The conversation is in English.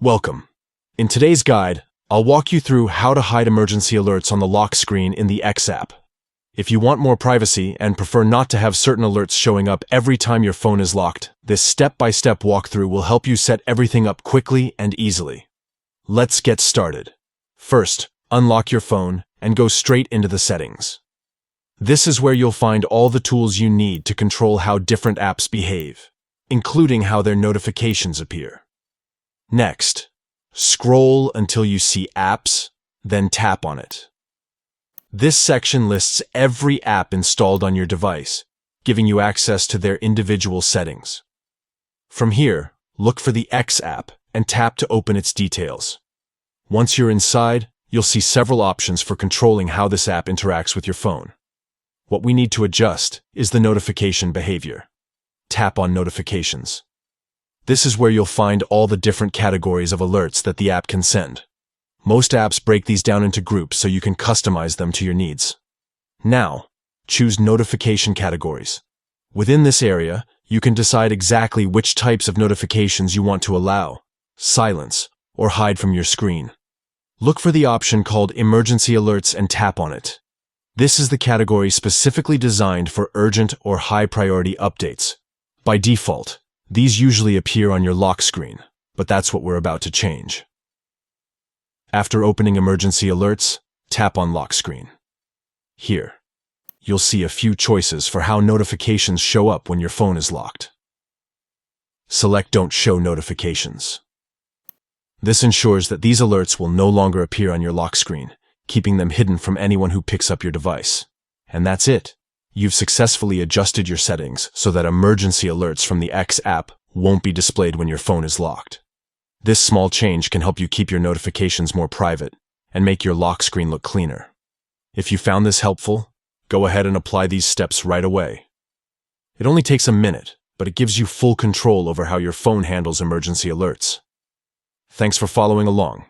Welcome. In today's guide, I'll walk you through how to hide emergency alerts on the lock screen in the X app. If you want more privacy and prefer not to have certain alerts showing up every time your phone is locked, this step-by-step walkthrough will help you set everything up quickly and easily. Let's get started. First, unlock your phone and go straight into the settings. This is where you'll find all the tools you need to control how different apps behave, including how their notifications appear. Next, scroll until you see Apps, then tap on it. This section lists every app installed on your device, giving you access to their individual settings. From here, look for the X app and tap to open its details. Once you're inside, you'll see several options for controlling how this app interacts with your phone. What we need to adjust is the notification behavior. Tap on Notifications. This is where you'll find all the different categories of alerts that the app can send. Most apps break these down into groups so you can customize them to your needs. Now, choose Notification Categories. Within this area, you can decide exactly which types of notifications you want to allow, silence, or hide from your screen. Look for the option called Emergency Alerts and tap on it. This is the category specifically designed for urgent or high-priority updates. By default, these usually appear on your lock screen, but that's what we're about to change. After opening Emergency Alerts, tap on Lock Screen. Here, you'll see a few choices for how notifications show up when your phone is locked. Select Don't Show Notifications. This ensures that these alerts will no longer appear on your lock screen, keeping them hidden from anyone who picks up your device. And that's it. You've successfully adjusted your settings so that emergency alerts from the X app won't be displayed when your phone is locked. This small change can help you keep your notifications more private and make your lock screen look cleaner. If you found this helpful, go ahead and apply these steps right away. It only takes a minute, but it gives you full control over how your phone handles emergency alerts. Thanks for following along.